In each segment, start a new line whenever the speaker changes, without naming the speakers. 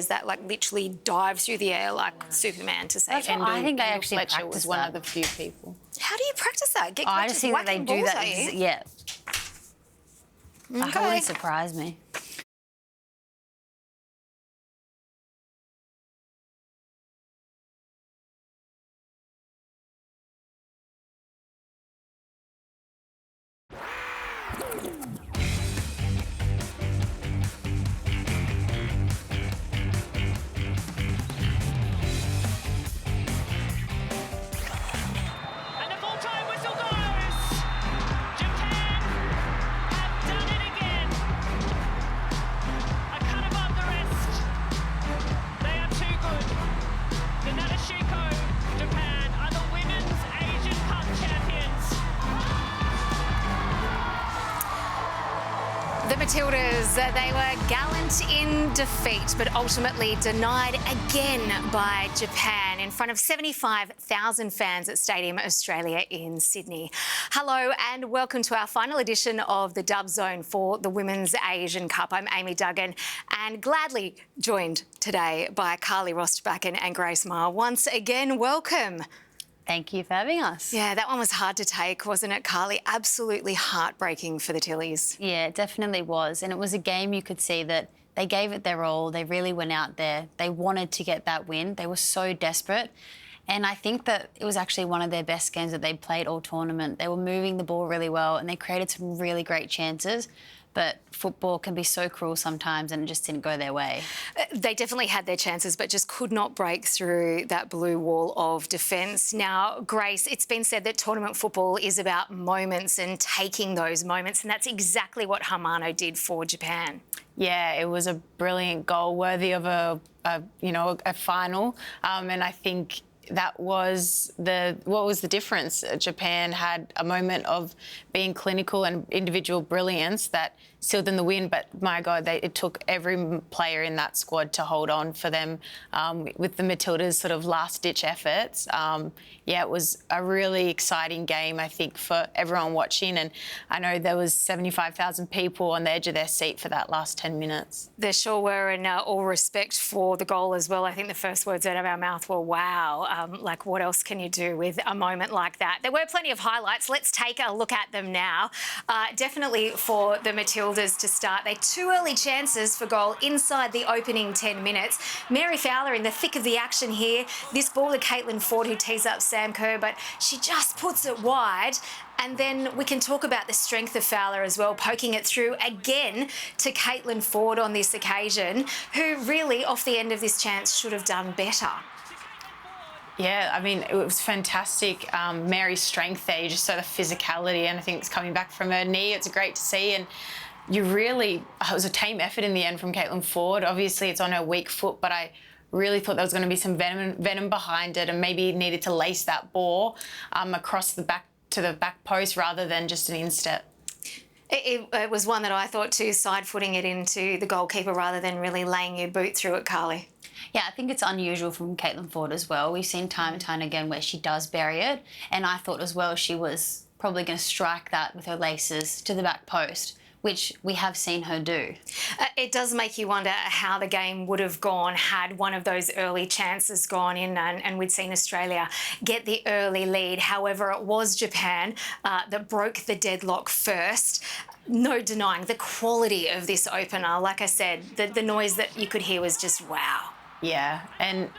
players that like literally dive through the air like Superman to save him.
I think they actually
Fletcher
practice
was one
that.
of the few people.
How do you practice that? Get
I just think that they
whacking
do
balls
that.
at you?
Yeah. That
Okay.
wouldn't surprise me.
And the full-time whistle goes! Japan have done it again. A cut above the rest. They are too good. The Nadeshiko, Japan, are the Women's Asian Cup champions.
The Matildas, they were gallant in defeat, but ultimately denied again by Japan in front of 75,000 fans at Stadium Australia in Sydney. Hello and welcome to our final edition of the Dub Zone for the Women's Asian Cup. I'm Amy Duggan and gladly joined today by Carly Rostbacken and Grace Maher. Once again, welcome.
Thank you for having us.
Yeah, that one was hard to take, wasn't it, Carly? Absolutely heartbreaking for the Tillies.
Yeah, it definitely was. And it was a game you could see that they gave it their all. They really went out there. They wanted to get that win. They were so desperate. And I think that it was actually one of their best games that they'd played all tournament. They were moving the ball really well and they created some really great chances. But football can be so cruel sometimes and it just didn't go their way.
They definitely had their chances but just could not break through that blue wall of defence. Now, Grace, it's been said that tournament football is about moments and taking those moments, and that's exactly what Hamano did for Japan.
Yeah, it was a brilliant goal, worthy of a final, and I think that was what was the difference. Japan had a moment of being clinical and individual brilliance that sealed them the win, but my God, it took every player in that squad to hold on for them with the Matildas' sort of last-ditch efforts. Yeah, it was a really exciting game, I think, for everyone watching, and I know there was 75,000 people on the edge of their seat for that last 10 minutes.
There sure were, and all respect for the goal as well. I think the first words out of our mouth were, wow. Like, what else can you do with a moment like that? There were plenty of highlights. Let's take a look at them now. Definitely for the Matildas to start. They had two early chances for goal inside the opening 10 minutes. Mary Fowler in the thick of the action here. This ball to Caitlin Ford, who tees up Sam Kerr, but she just puts it wide. And then we can talk about the strength of Fowler as well, poking it through again to Caitlin Ford on this occasion, who really, off the end of this chance, should have done better.
Yeah, I mean, it was fantastic. Mary's strength there, you just saw the physicality, and I think it's coming back from her knee. It's great to see. And it was a team effort in the end from Caitlin Ford. Obviously, it's on her weak foot, but I really thought there was going to be some venom behind it, and maybe needed to lace that ball across the back to the back post rather than just an instep.
It was one that I thought too, side-footing it into the goalkeeper rather than really laying your boot through it, Carly.
Yeah, I think it's unusual from Caitlin Ford as well. We've seen time and time again where she does bury it, and I thought as well she was probably going to strike that with her laces to the back post, which we have seen her do.
It does make you wonder how the game would have gone had one of those early chances gone in and we'd seen Australia get the early lead. However, it was Japan that broke the deadlock first. No denying the quality of this opener. Like I said, the noise that you could hear was just wow.
Yeah, and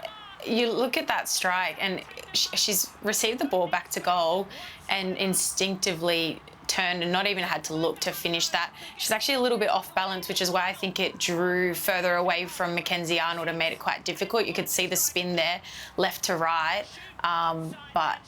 you look at that strike and she's received the ball back to goal and instinctively turned and not even had to look to finish that. She's actually a little bit off balance, which is why I think it drew further away from Mackenzie Arnold and made it quite difficult. You could see the spin there, left to right, but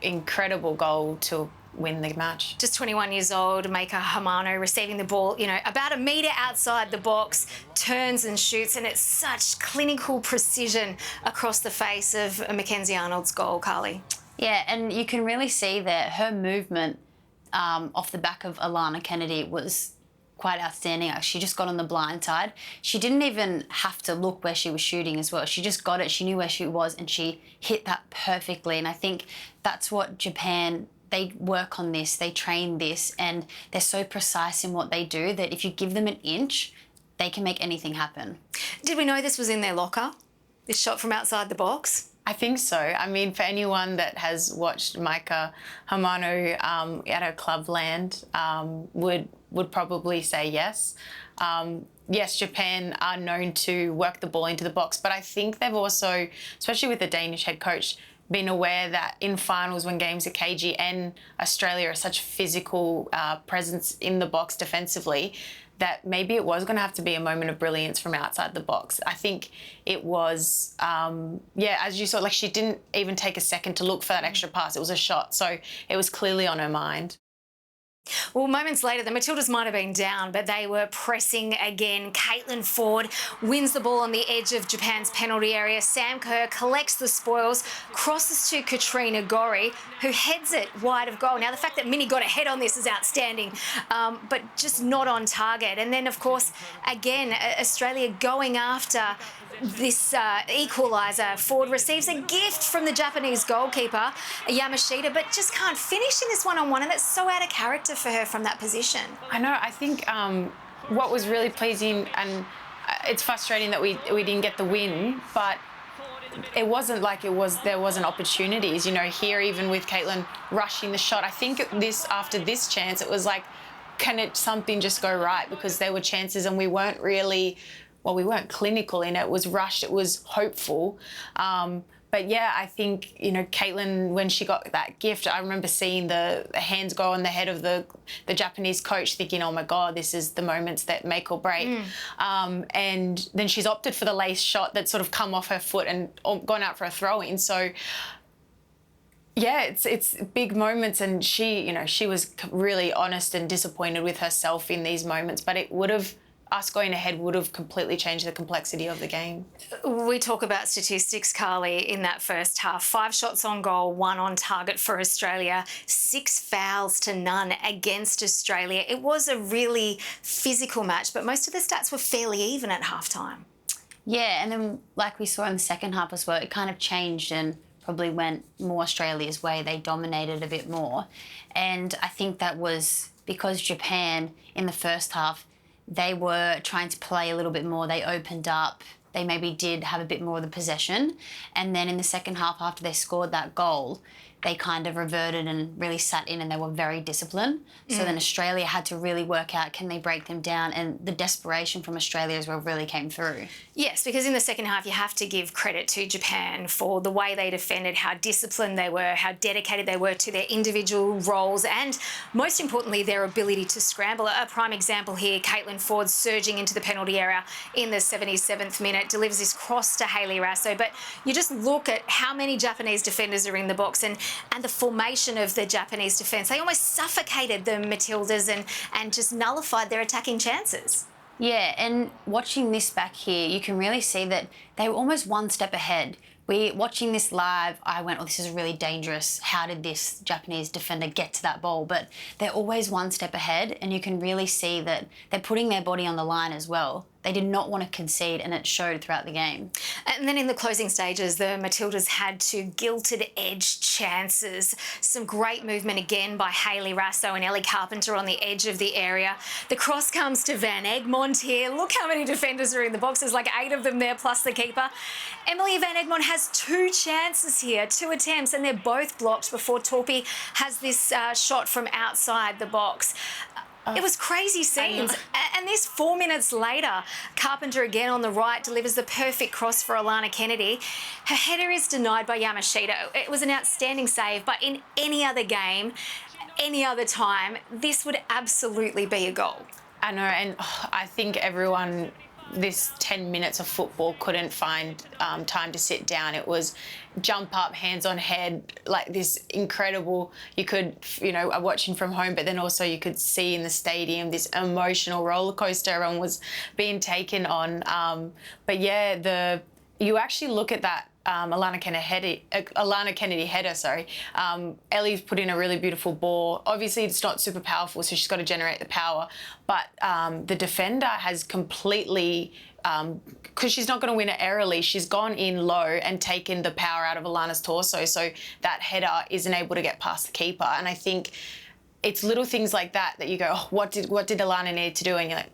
incredible goal to win the match.
Just 21 years old, Maika Hamano receiving the ball, about a metre outside the box, turns and shoots, and it's such clinical precision across the face of Mackenzie Arnold's goal, Carly.
Yeah, and you can really see that her movement off the back of Alana Kennedy was quite outstanding. She just got on the blind side. She didn't even have to look where she was shooting as well. She just got it. She knew where she was and she hit that perfectly. And I think that's what Japan, they work on this, they train this, and they're so precise in what they do that if you give them an inch, they can make anything happen.
Did we know this was in their locker, this shot from outside the box?
I think so. I mean, for anyone that has watched Maika Hamano at her clubland, would probably say yes. Yes, Japan are known to work the ball into the box, but I think they've also, especially with the Danish head coach, been aware that in finals when games are cagey and Australia are such physical presence in the box defensively, that maybe it was going to have to be a moment of brilliance from outside the box. I think it was, as you saw, like she didn't even take a second to look for that extra pass. It was a shot. So it was clearly on her mind.
Well, moments later, the Matildas might have been down, but they were pressing again. Caitlin Ford wins the ball on the edge of Japan's penalty area. Sam Kerr collects the spoils, crosses to Katrina Gorry, who heads it wide of goal. Now, the fact that Minnie got a head on this is outstanding, but just not on target. And then, of course, again, Australia going after this equaliser. Ford receives a gift from the Japanese goalkeeper, Yamashita, but just can't finish in this one-on-one, and that's so out of character for her from that position.
I know. I think what was really pleasing, and it's frustrating that we didn't get the win, but it wasn't like there wasn't opportunities. You know, here even with Caitlin rushing the shot, I think after this chance, it was like, can something just go right? Because there were chances and we weren't clinical in it. It was rushed. It was hopeful. But yeah, I think, you know, Caitlin, when she got that gift, I remember seeing the hands go on the head of the Japanese coach, thinking, oh my God, this is the moments that make or break. And then she's opted for the lace shot that's sort of come off her foot and gone out for a throw-in. So yeah, it's big moments, and she was really honest and disappointed with herself in these moments, but us going ahead would have completely changed the complexity of the game.
We talk about statistics, Carly, in that first half. 5 shots on goal, 1 on target for Australia, 6 fouls to none against Australia. It was a really physical match, but most of the stats were fairly even at halftime.
Yeah, and then like we saw in the second half as well, it kind of changed and probably went more Australia's way. They dominated a bit more. And I think that was because Japan, in the first half, they were trying to play a little bit more. They opened up. They maybe did have a bit more of the possession. And then in the second half, after they scored that goal, they kind of reverted and really sat in, and they were very disciplined. So then Australia had to really work out, can they break them down? And the desperation from Australia as well really came through.
Yes, because in the second half, you have to give credit to Japan for the way they defended, how disciplined they were, how dedicated they were to their individual roles, and most importantly, their ability to scramble. A prime example here, Caitlin Ford surging into the penalty area in the 77th minute, delivers this cross to Hayley Raso. But you just look at how many Japanese defenders are in the box, and the formation of the Japanese defence. They almost suffocated the Matildas and just nullified their attacking chances.
Yeah, and watching this back here, you can really see that they were almost one step ahead. Watching this live, I went, oh, this is really dangerous. How did this Japanese defender get to that ball? But they're always one step ahead, and you can really see that they're putting their body on the line as well. They did not want to concede, and it showed throughout the game.
And then in the closing stages, the Matildas had 2 gilted edge chances. Some great movement again by Hayley Raso and Ellie Carpenter on the edge of the area. The cross comes to Van Egmond here. Look how many defenders are in the box. There's like 8 of them there, plus the keeper. Emily Van Egmond has 2 chances here, 2 attempts, and they're both blocked before Torpy has this shot from outside the box. It was crazy scenes. And this 4 minutes later, Carpenter again on the right delivers the perfect cross for Alana Kennedy. Her header is denied by Yamashita. It was an outstanding save, but in any other game, any other time, this would absolutely be a goal.
I know, and I think everyone, this 10 minutes of football, couldn't find time to sit down. It was jump up, hands on head, like this incredible, you could, watching from home, but then also you could see in the stadium this emotional roller coaster everyone was being taken on. But yeah, you actually look at that Alana Kennedy header, Ellie's put in a really beautiful ball. Obviously, it's not super powerful, so she's got to generate the power. But the defender has completely, because she's not going to win it aerially, she's gone in low and taken the power out of Alana's torso, so that header isn't able to get past the keeper. And I think it's little things like that you go, oh, what did Alana need to do? And you're like,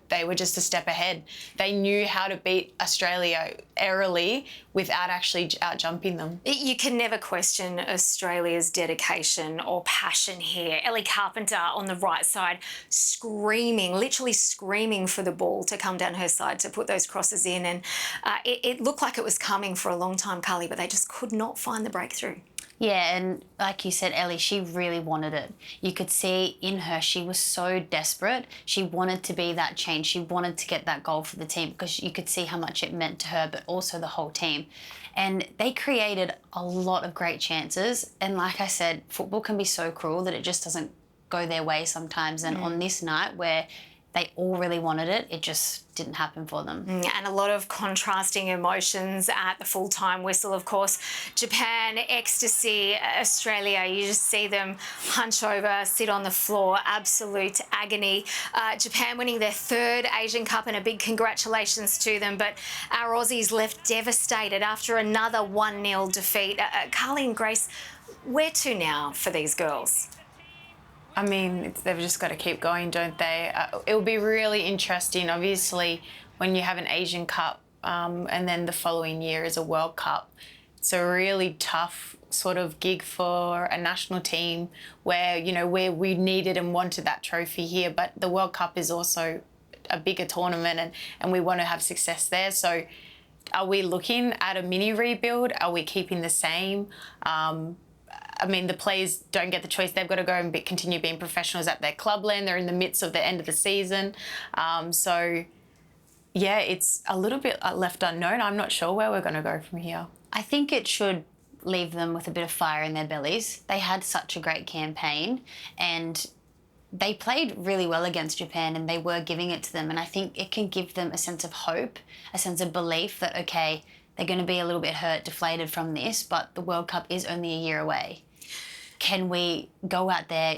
they were just a step ahead. They knew how to beat Australia airily without actually out-jumping them.
You can never question Australia's dedication or passion here. Ellie Carpenter on the right side screaming, literally screaming for the ball to come down her side to put those crosses in. And it looked like it was coming for a long time, Carly, but they just could not find the breakthrough.
Yeah, and like you said, Ellie, she really wanted it. You could see in her, she was so desperate. She wanted to be that change. She wanted to get that goal for the team because you could see how much it meant to her, but also the whole team. And they created a lot of great chances. And like I said, football can be so cruel that it just doesn't go their way sometimes. And on this night where they all really wanted it, it just didn't happen for them.
And a lot of contrasting emotions at the full-time whistle, of course. Japan, ecstasy, Australia, you just see them hunch over, sit on the floor, absolute agony. Japan winning their third Asian Cup, and a big congratulations to them. But our Aussies left devastated after another 1-0 defeat. Carly and Grace, where to now for these girls?
I mean, they've just got to keep going, don't they? It'll be really interesting, obviously, when you have an Asian Cup and then the following year is a World Cup. It's a really tough sort of gig for a national team where, you know, where we needed and wanted that trophy here, but the World Cup is also a bigger tournament and we want to have success there. So are we looking at a mini rebuild? Are we keeping the same? I mean, the players don't get the choice. They've got to go and continue being professionals at their clubland. They're in the midst of the end of the season. So, yeah, it's a little bit left unknown. I'm not sure where we're going to go from here.
I think it should leave them with a bit of fire in their bellies. They had such a great campaign and they played really well against Japan and they were giving it to them. And I think it can give them a sense of hope, a sense of belief that, okay, they're going to be a little bit hurt, deflated from this, but the World Cup is only a year away. Can we go out there?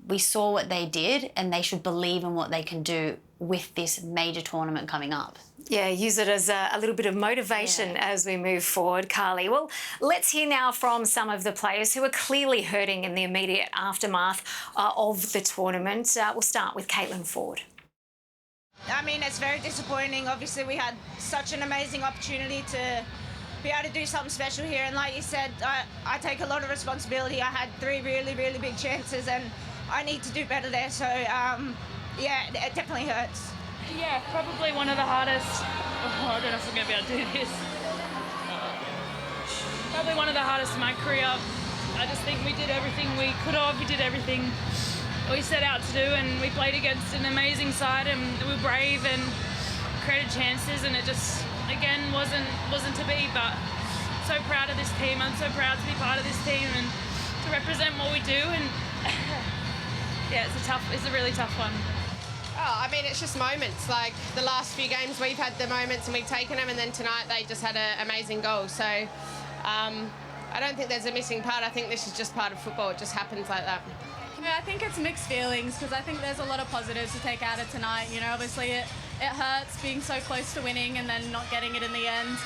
We saw what they did and they should believe in what they can do with this major tournament coming up.
Yeah, use it as a little bit of motivation as we move forward, Carly. Well, let's hear now from some of the players who are clearly hurting in the immediate aftermath of the tournament. We'll start with Caitlin Ford.
I mean, it's very disappointing. Obviously, we had such an amazing opportunity to be able to do something special here. And like you said, I take a lot of responsibility. I had 3 really, really big chances and I need to do better there. So, yeah, it definitely hurts.
Yeah, probably one of the hardest. Oh, I don't know if I'm going to be able to do this. Probably one of the hardest in my career. I just think we did everything we could have. We did everything we set out to do, and we played against an amazing side, and we were brave and created chances, and it just again wasn't to be. But so proud of this team. I'm so proud to be part of this team and to represent what we do. And yeah, it's a really tough one.
Oh, I mean, it's just moments. Like the last few games, we've had the moments and we've taken them, and then tonight they just had an amazing goal. So I don't think there's a missing part. I think this is just part of football. It just happens like that.
Yeah, I think it's mixed feelings because I think there's a lot of positives to take out of tonight. You know, obviously it hurts being so close to winning and then not getting it in the end,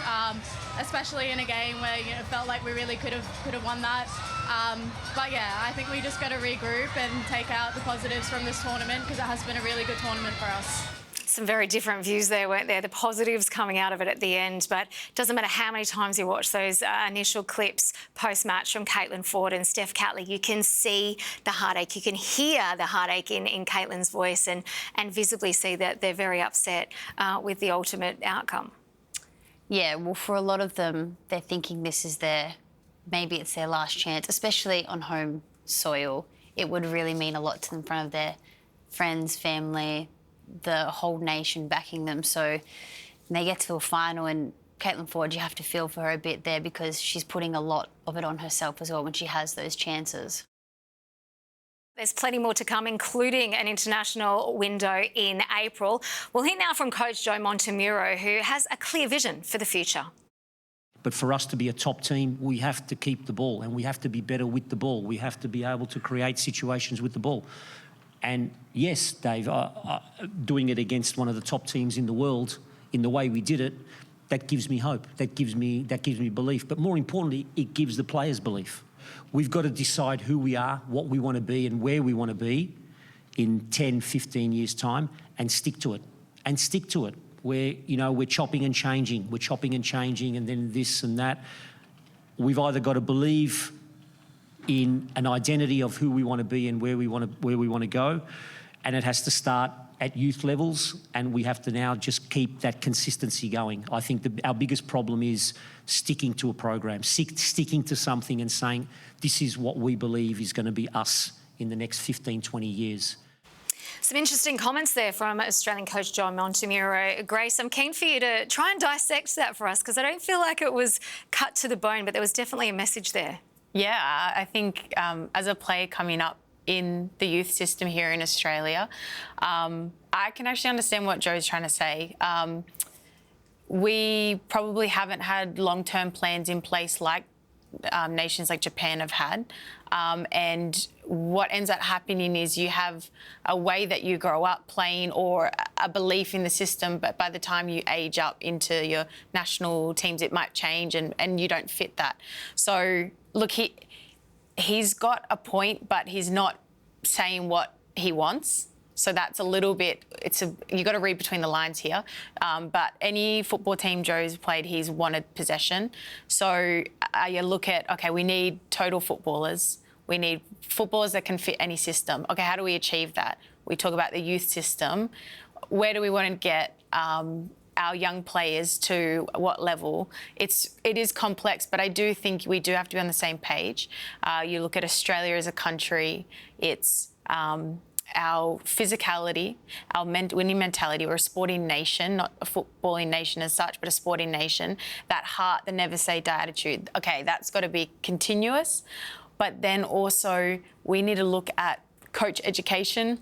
especially in a game where it felt like we really could have won that. But yeah, I think we just got to regroup and take out the positives from this tournament because it has been a really good tournament for us.
Some very different views there, weren't there? The positives coming out of it at the end, but it doesn't matter how many times you watch those initial clips post-match from Caitlin Ford and Steph Catley, you can see the heartache, you can hear the heartache in Caitlin's voice and visibly see that they're very upset with the ultimate outcome.
Yeah, well, for a lot of them, they're thinking this is maybe it's their last chance, especially on home soil. It would really mean a lot to them in front of their friends, family, the whole nation backing them. So they get to a final, and Caitlin Ford, you have to feel for her a bit there because she's putting a lot of it on herself as well when she has those chances.
There's plenty more to come, including an international window in April. We'll hear now from coach Joe Montemuro, who has a clear vision for the future.
But for us to be a top team, we have to keep the ball and we have to be better with the ball. We have to be able to create situations with the ball. And yes, Dave, doing it against one of the top teams in the world in the way we did it, that gives me hope. That gives me belief. But more importantly, it gives the players belief. We've got to decide who we are, what we want to be and where we want to be in 10, 15 years' time. and stick to it. And stick to it. Where, you know, we're chopping and changing. We're chopping and changing and then this and that. We've either got to believe in an identity of who we want to be and where we want to go, and it has to start at youth levels, and we have to now just keep that consistency going. I think our biggest problem is sticking to a program, sticking to something and saying, this is what we believe is going to be us in the next 15, 20 years.
Some interesting comments there from Australian coach John Montemuro. Grace, I'm keen for you to try and dissect that for us, because I don't feel like it was cut to the bone, but there was definitely a message there.
Yeah, I think as a player coming up in the youth system here in Australia, I can actually understand what Joe's trying to say. We probably haven't had long-term plans in place like nations like Japan have had. And what ends up happening is you have a way that you grow up playing or a belief in the system, but by the time you age up into your national teams, it might change and you don't fit that. So, look, he's got a point, but he's not saying what he wants. So that's a little bit, you got to read between the lines here. But any football team Joe's played, he's wanted possession. So you look at, okay, we need total footballers. We need footballers that can fit any system. Okay, how do we achieve that? We talk about the youth system. Where do we want to get our young players to what level? It is complex, but I do think we do have to be on the same page. You look at Australia as a country, it's our physicality, our winning mentality. We're a sporting nation, not a footballing nation as such, but a sporting nation. That heart, the never say die attitude, okay, that's got to be continuous. But then also we need to look at coach education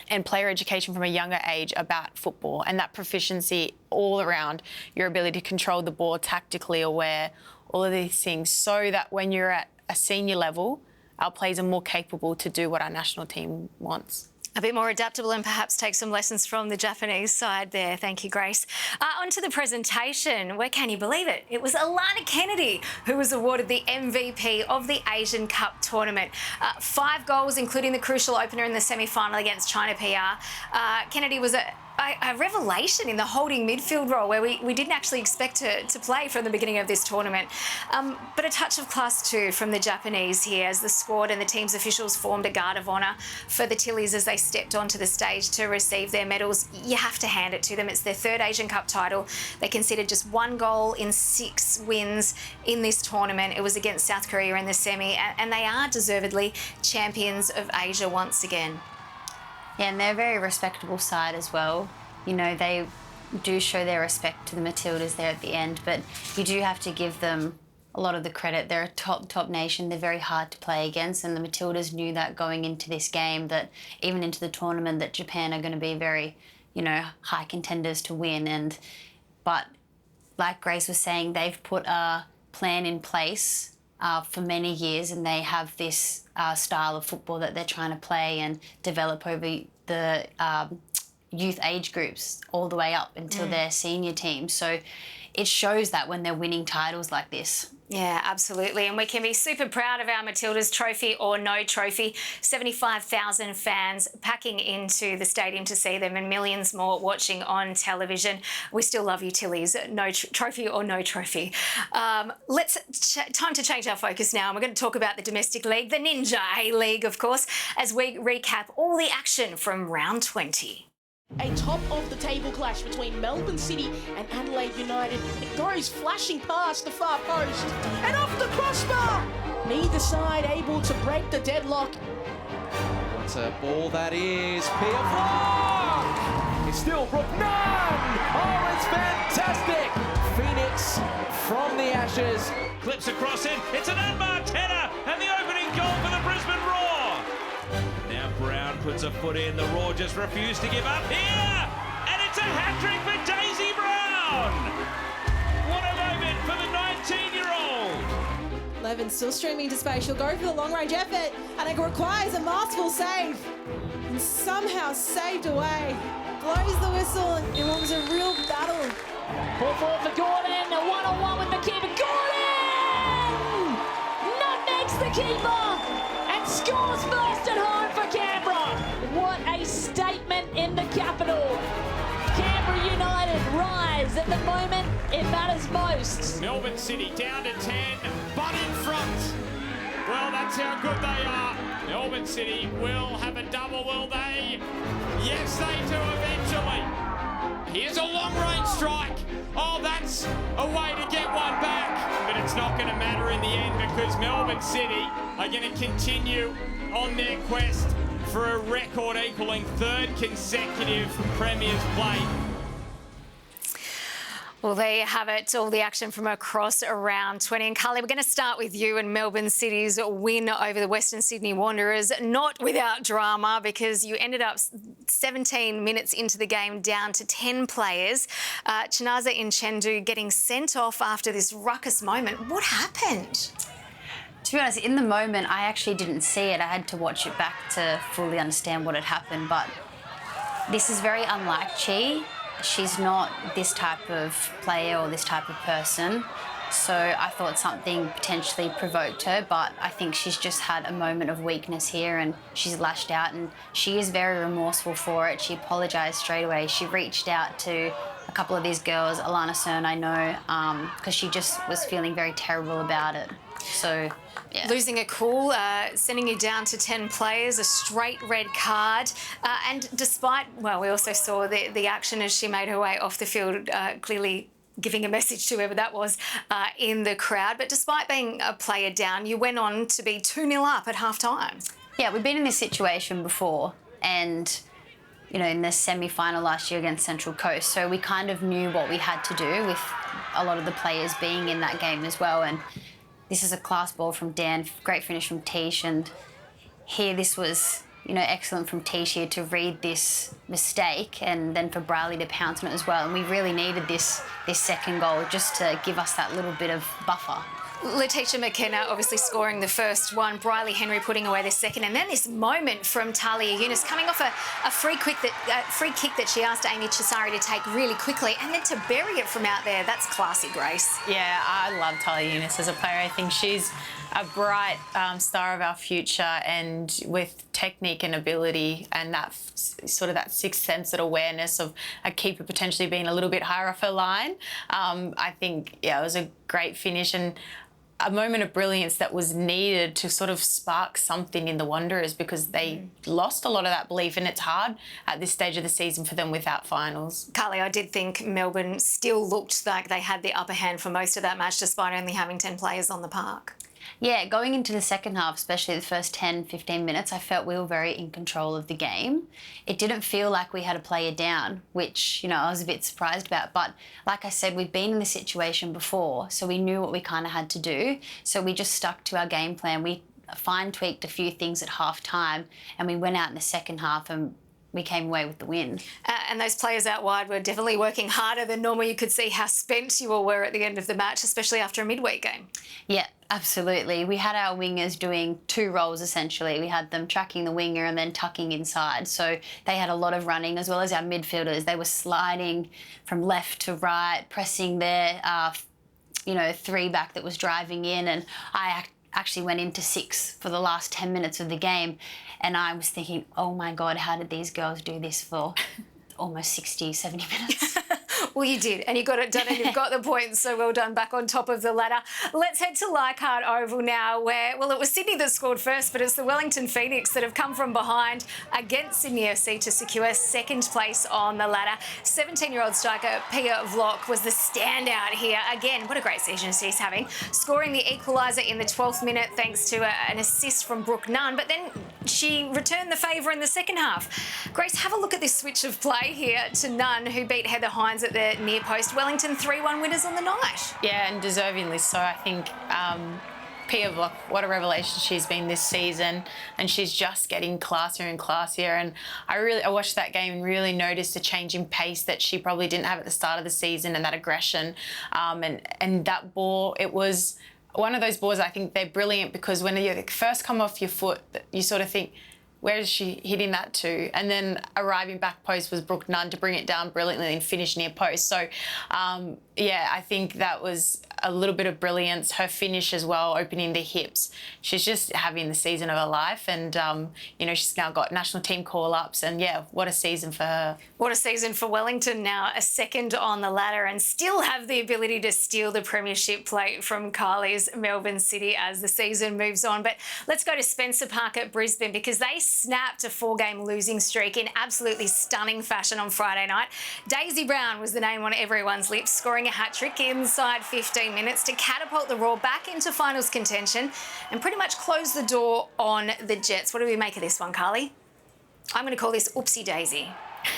and player education from a younger age about football, and that proficiency all around your ability to control the ball, tactically aware, all of these things, so that when you're at a senior level, our players are more capable to do what our national team wants.
A bit more adaptable and perhaps take some lessons from the Japanese side there. Thank you, Grace. On to the presentation. Where can you believe it? It was Alana Kennedy who was awarded the MVP of the Asian Cup tournament. 5 goals, including the crucial opener in the semi-final against China PR. Kennedy was a revelation in the holding midfield role where we didn't actually expect her to play from the beginning of this tournament. But a touch of class too from the Japanese here as the squad and the team's officials formed a guard of honour for the Tillies as they stepped onto the stage to receive their medals. You have to hand it to them. It's their 3rd Asian Cup title. They conceded just 1 goal in 6 wins in this tournament. It was against South Korea in the semi, and they are deservedly champions of Asia once again.
Yeah, and they're a very respectable side as well. You know, they do show their respect to the Matildas there at the end, but you do have to give them a lot of the credit. They're a top nation. They're very hard to play against, and the Matildas knew that going into this game, that even into the tournament, that Japan are going to be very, you know, high contenders to win. But like Grace was saying, they've put a plan in place for many years, and they have this style of football that they're trying to play and develop over the youth age groups all the way up until their senior team. So it shows that when they're winning titles like this.
Yeah, absolutely. And we can be super proud of our Matildas, trophy or no trophy. 75,000 fans packing into the stadium to see them and millions more watching on television. We still love you, Tillies, no trophy or no trophy. Time to change our focus now. And we're going to talk about the domestic league, the Ninja A-League, of course, as we recap all the action from round 20.
A top-of-the-table clash between Melbourne City and Adelaide United. It goes flashing past the far post and off the crossbar. Neither side able to break the deadlock.
What a ball that is. Piaflock! It's still Brook. None! Oh, it's fantastic! Phoenix from the ashes.
Clips across it. It's an unmarked header and the opening goal for the Brisbane Roar. Now Brown puts a foot in. The Roar just refused to give up here. And it's a hat-trick for Daisy Brown. What a moment for the 19-year-old.
Levin still streaming to space. She'll go for the long-range effort, and it requires a masterful save. And somehow saved away. Blows the whistle. It was a real battle.
Pull forward for Gordon. A one-on-one with the keeper. Gordon! Nutmegs the keeper scores first at home for Canberra. What a statement in the capital.
matters. At the moment, it matters most.
Melbourne City down to 10, but in front. Well, that's how good they are. Melbourne City will have a double, will they? Yes, they do eventually. Here's a long-range strike. Oh, that's a way to get one back. But it's not going to matter in the end because Melbourne City are going to continue on their quest for a record equalling third consecutive Premier's play.
Well, there you have it, all the action from across round 20. And Carly, we're going to start with you and Melbourne City's win over the Western Sydney Wanderers, not without drama, because you ended up 17 minutes into the game down to 10 players. Chinaza Inchendu getting sent off after this ruckus moment. What happened?
To be honest, in the moment, I actually didn't see it. I had to watch it back to fully understand what had happened. But this is very unlike Chi. She's not this type of player or this type of person. So I thought something potentially provoked her, but I think she's just had a moment of weakness here and she's lashed out, and she is very remorseful for it. She apologised straight away. She reached out to a couple of these girls, Alana Cern, I know, because she just was feeling very terrible about it. So, yeah.
Losing a cool, sending you down to 10 players, a straight red card. And despite, well, we also saw the action as she made her way off the field, clearly giving a message to whoever that was in the crowd. But despite being a player down, you went on to be 2-0 up at half-time.
Yeah, we've been in this situation before, and you know, in the semi-final last year against Central Coast. So we kind of knew what we had to do with a lot of the players being in that game as well. And this is a class ball from Dan, great finish from Tish, and here this was, you know, excellent from Tish here to read this mistake and then for Briley to pounce on it as well. And we really needed this second goal just to give us that little bit of buffer.
Letitia McKenna obviously scoring the first one, Briley Henry putting away the second, and then this moment from Talia Younis coming off a free kick that she asked Amy Chisari to take really quickly, and then to bury it from out there. That's classy, Grace.
Yeah, I love Talia Younis as a player. I think she's a bright star of our future, and with technique and ability and that sort of that sixth sense, that awareness of a keeper potentially being a little bit higher off her line. I think, yeah, it was a great finish and a moment of brilliance that was needed to sort of spark something in the Wanderers, because they lost a lot of that belief, and it's hard at this stage of the season for them without finals.
Carly, I did think Melbourne still looked like they had the upper hand for most of that match despite only having 10 players on the park.
Yeah, going into the second half, especially the first 10, 15 minutes, I felt we were very in control of the game. It didn't feel like we had a player down, which, you know, I was a bit surprised about. But like I said, we've been in this situation before, so we knew what we kind of had to do. So we just stuck to our game plan. We fine-tweaked a few things at half-time, and we went out in the second half and we came away with the win.
And those players out wide were definitely working harder than normal. You could see how spent you all were at the end of the match, especially after a midweek game.
Yeah, absolutely. We had our wingers doing two roles essentially. We had them tracking the winger and then tucking inside. So they had a lot of running, as well as our midfielders. They were sliding from left to right, pressing their, three back that was driving in. And I actually went into 6 for the last 10 minutes of the game, and I was thinking, oh my God, how did these girls do this for almost 60, 70 minutes?
Well, you did, and you got it done, and you've got the points, so well done, back on top of the ladder. Let's head to Leichhardt Oval now, where, well, it was Sydney that scored first, but it's the Wellington Phoenix that have come from behind against Sydney FC to secure second place on the ladder. 17-year-old striker Pia Vlok was the standout here. Again, what a great season she's having, scoring the equaliser in the 12th minute thanks to an assist from Brooke Nunn, but then she returned the favour in the second half. Grace, have a look at this switch of play here to Nunn, who beat Heather Hines at the near post. Wellington 3-1 winners on the night.
Yeah, and deservingly so. I think Pia Vlok, what a revelation she's been this season, and she's just getting classier and classier. And I watched that game and really noticed a change in pace that she probably didn't have at the start of the season, and that aggression. And that ball, it was one of those balls, I think they're brilliant, because when you first come off your foot, you sort of think, where is she hitting that to? And then arriving back post was Brooke Nunn to bring it down brilliantly and finish near post. So, yeah, I think that was a little bit of brilliance. Her finish as well, opening the hips. She's just having the season of her life, and you know, she's now got national team call-ups, and yeah, what a season for her.
What a season for Wellington now, a second on the ladder and still have the ability to steal the premiership plate from Carly's Melbourne City as the season moves on. But let's go to Spencer Park at Brisbane, because they snapped a 4-game losing streak in absolutely stunning fashion on Friday night. Daisy Brown was the name on everyone's lips, scoring a hat-trick inside 15 minutes to catapult the Roar back into finals contention and pretty much close the door on the Jets. What do we make of this one, Carly? I'm going to call this oopsie daisy.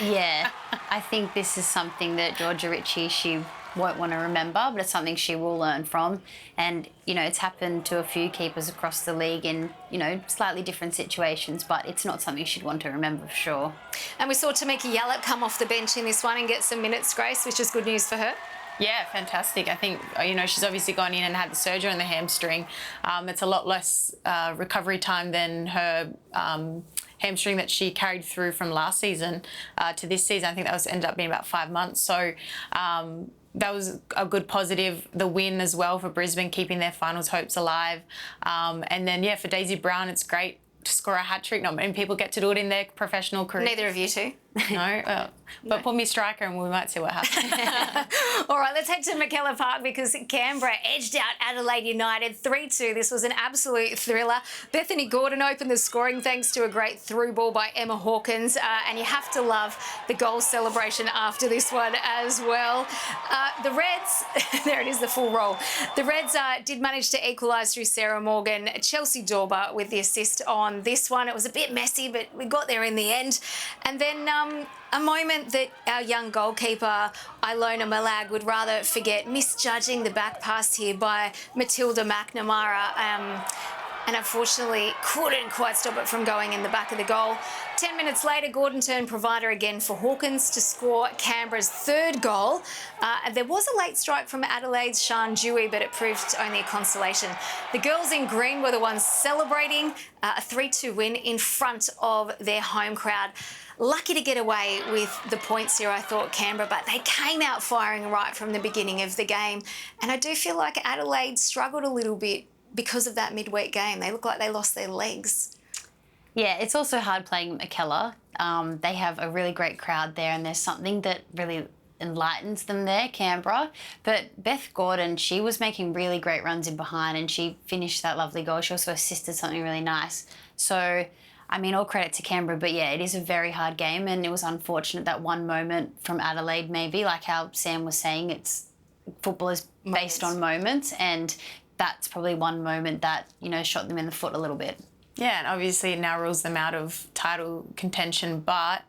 Yeah, I think this is something that Georgia Ritchie, she won't want to remember, but it's something she will learn from. And, you know, it's happened to a few keepers across the league in, you know, slightly different situations, but it's not something she'd want to remember for sure.
And we saw Tamika Yallop come off the bench in this one and get some minutes, Grace, which is good news for her.
Yeah, fantastic. I think, you know, she's obviously gone in and had the surgery on the hamstring. It's a lot less recovery time than her hamstring that she carried through from last season to this season. I think that ended up being about 5 months. So that was a good positive. The win as well for Brisbane, keeping their finals hopes alive. And then, yeah, for Daisy Brown, it's great to score a hat-trick. Not many people get to do it in their professional career.
Neither of you two.
No, but put me striker and we might see what happens.
All right, let's head to McKellar Park, because Canberra edged out Adelaide United 3-2. This was an absolute thriller. Bethany Gordon opened the scoring thanks to a great through ball by Emma Hawkins, and you have to love the goal celebration after this one as well. The Reds, there it is, the full roll. The Reds did manage to equalise through Sarah Morgan. Chelsea Dorber with the assist on this one. It was a bit messy, but we got there in the end. And then a moment that our young goalkeeper, Ilona Malag, would rather forget, misjudging the back pass here by Matilda McNamara. And unfortunately couldn't quite stop it from going in the back of the goal. 10 minutes later, Gordon turned provider again for Hawkins to score Canberra's third goal. There was a late strike from Adelaide's Sian Dewey, but it proved only a consolation. The girls in green were the ones celebrating a 3-2 win in front of their home crowd. Lucky to get away with the points here, I thought, Canberra, but they came out firing right from the beginning of the game. And I do feel like Adelaide struggled a little bit because of that midweek game. They look like they lost their legs.
Yeah, it's also hard playing McKellar. They have a really great crowd there, and there's something that really enlightens them there, Canberra. But Beth Gordon, she was making really great runs in behind, and she finished that lovely goal. She also assisted something really nice. So, I mean, all credit to Canberra, but yeah, it is a very hard game, and it was unfortunate that one moment from Adelaide, maybe, like how Sam was saying, football is based on moments, and that's probably one moment that, you know, shot them in the foot a little bit.
Yeah, and obviously it now rules them out of title contention, but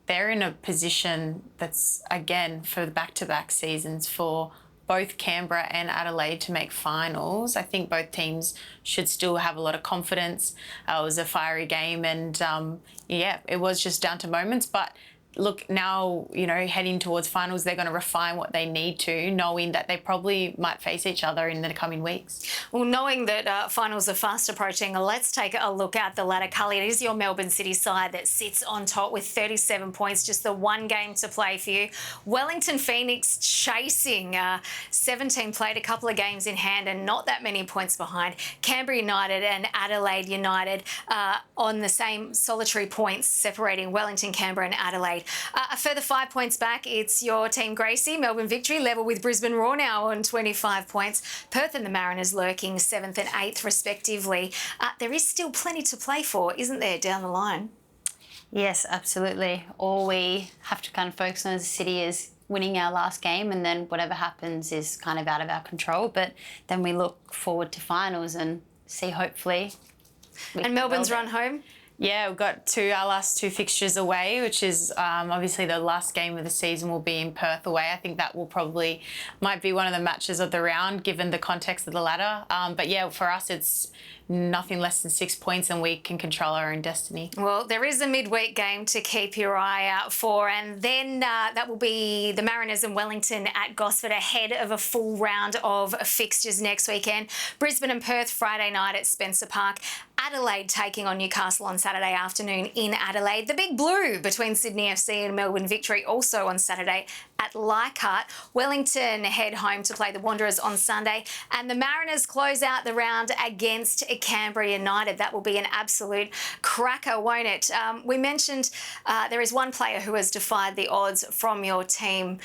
they're in a position that's, again, for the back-to-back seasons for both Canberra and Adelaide to make finals. I think both teams should still have a lot of confidence. It was a fiery game, and yeah, it was just down to moments, but look, now, you know, heading towards finals, they're going to refine what they need to, knowing that they probably might face each other in the coming weeks.
Well, knowing that finals are fast approaching, let's take a look at the ladder. Cully, it is your Melbourne City side that sits on top with 37 points, just the one game to play for you. Wellington Phoenix chasing 17 played, a couple of games in hand and not that many points behind. Canberra United and Adelaide United on the same solitary points separating Wellington, Canberra and Adelaide. A further 5 points back, it's your team Gracie, Melbourne Victory, level with Brisbane Roar now on 25 points. Perth and the Mariners lurking 7th and 8th respectively. There is still plenty to play for, isn't there, down the line?
Yes, absolutely. All we have to kind of focus on as a city is winning our last game, and then whatever happens is kind of out of our control. But then we look forward to finals and see, hopefully.
And Melbourne's run home?
Yeah, we've got our last two fixtures away, which is obviously the last game of the season will be in Perth away. I think that might be one of the matches of the round, given the context of the ladder. But yeah, for us, it's nothing less than 6 points and we can control our own destiny.
Well, there is a midweek game to keep your eye out for, and then that will be the Mariners and Wellington at Gosford ahead of a full round of fixtures next weekend. Brisbane and Perth Friday night at Spencer Park. Adelaide taking on Newcastle on Saturday afternoon in Adelaide. The Big Blue between Sydney FC and Melbourne Victory also on Saturday at Leichhardt. Wellington head home to play the Wanderers on Sunday, and the Mariners close out the round against Canberra United. That will be an absolute cracker, won't it? We mentioned there is one player who has defied the odds from your team,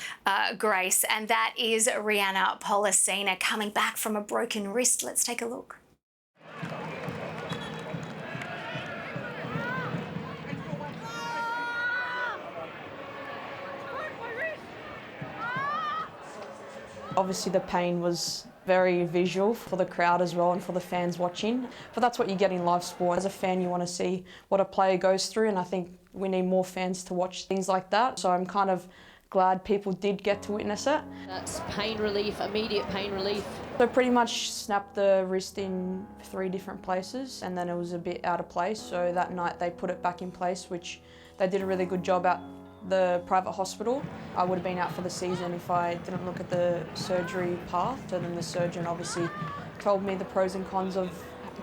Grace, and that is Rihanna Pollicina, coming back from a broken wrist. Let's take a look.
Obviously the pain was very visual for the crowd as well and for the fans watching, but that's what you get in live sport. As a fan you want to see what a player goes through, and I think we need more fans to watch things like that, so I'm kind of glad people did get to witness it.
That's pain relief, immediate pain relief.
So pretty much snapped the wrist in 3 different places, and then it was a bit out of place, so that night they put it back in place, which they did a really good job at the private hospital. I would have been out for the season if I didn't look at the surgery path. So then the surgeon obviously told me the pros and cons of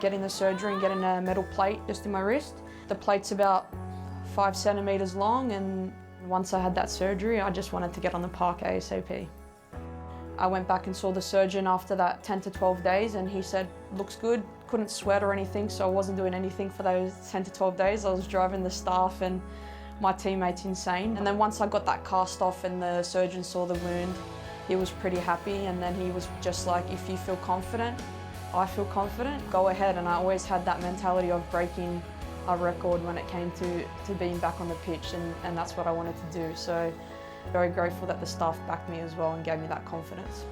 getting the surgery and getting a metal plate just in my wrist. The plate's about 5 centimetres long, and once I had that surgery I just wanted to get on the park ASAP. I went back and saw the surgeon after that 10 to 12 days and he said, looks good, couldn't sweat or anything, so I wasn't doing anything for those 10 to 12 days. I was driving the staff and my teammates insane. And then once I got that cast off and the surgeon saw the wound, he was pretty happy, and then he was just like, if you feel confident, I feel confident, go ahead. And I always had that mentality of breaking a record when it came to being back on the pitch, and that's what I wanted to do. So very grateful that the staff backed me as well and gave me that confidence.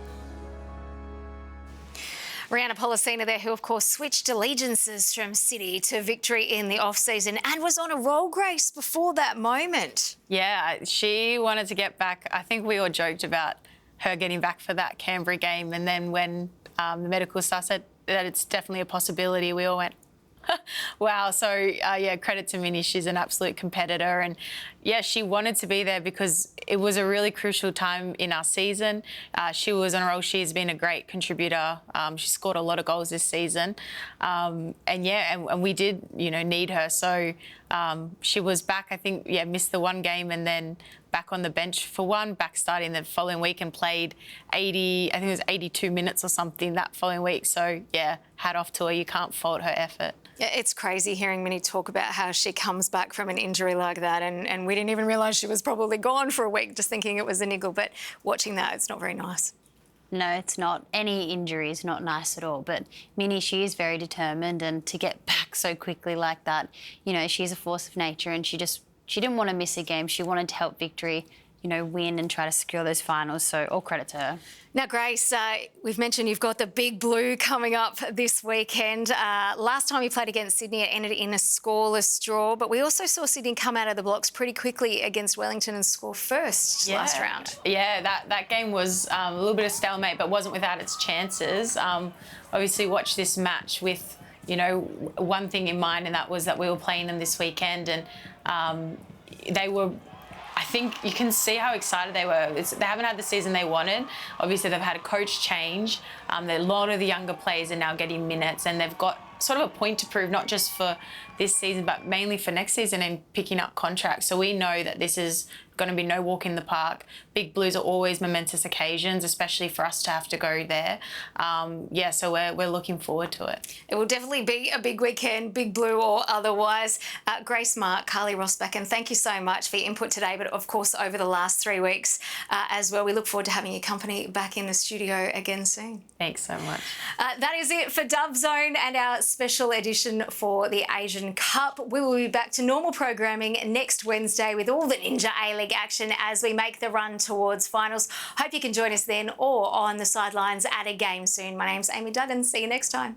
Rihanna Pollicina there, who of course switched allegiances from City to Victory in the off-season and was on a roll, Grace, before that moment.
Yeah, she wanted to get back. I think we all joked about her getting back for that Canberra game, and then when the medical staff said that it's definitely a possibility, we all went, wow. So, yeah, credit to Minnie. She's an absolute competitor. And, yeah, she wanted to be there because it was a really crucial time in our season. She was on a roll. She's been a great contributor. She scored a lot of goals this season. And we did, need her. So she was back, I think, missed the one game and then back on the bench for one, back starting the following week and played 82 minutes or something that following week. So, yeah, hat off to her. You can't fault her effort.
Yeah, it's crazy hearing Minnie talk about how she comes back from an injury like that, and we didn't even realise she was probably gone for a week, just thinking it was a niggle. But watching that, it's not very nice.
No, it's not. Any injury is not nice at all. But Minnie, she is very determined, and to get back so quickly like that, she's a force of nature, and she didn't want to miss a game. She wanted to help Victory, win and try to secure those finals. So all credit to her.
Now, Grace, we've mentioned you've got the Big Blue coming up this weekend. Last time you played against Sydney, it ended in a scoreless draw, but we also saw Sydney come out of the blocks pretty quickly against Wellington and score first last round. Yeah,
that game was a little bit of stalemate, but wasn't without its chances. Obviously, watch this match with, one thing in mind, and that was that we were playing them this weekend, and they were... I think you can see how excited they were. They haven't had the season they wanted. Obviously, they've had a coach change. A lot of the younger players are now getting minutes, and they've got sort of a point to prove, not just for this season, but mainly for next season and picking up contracts. So we know that this is going to be no walk in the park. Big Blues are always momentous occasions, especially for us to have to go there. So we're looking forward to it.
It will definitely be a big weekend, Big Blue or otherwise. Grace Mark, Carly Rossback, and thank you so much for your input today, but of course over the last 3 weeks as well. We look forward to having your company back in the studio again soon.
Thanks so much.
That is it for Dove Zone and our special edition for the Asian Cup. We will be back to normal programming next Wednesday with all the Ninja A-League action as we make the run towards finals. Hope you can join us then or on the sidelines at a game soon. My name's Amy Duggan. See you next time.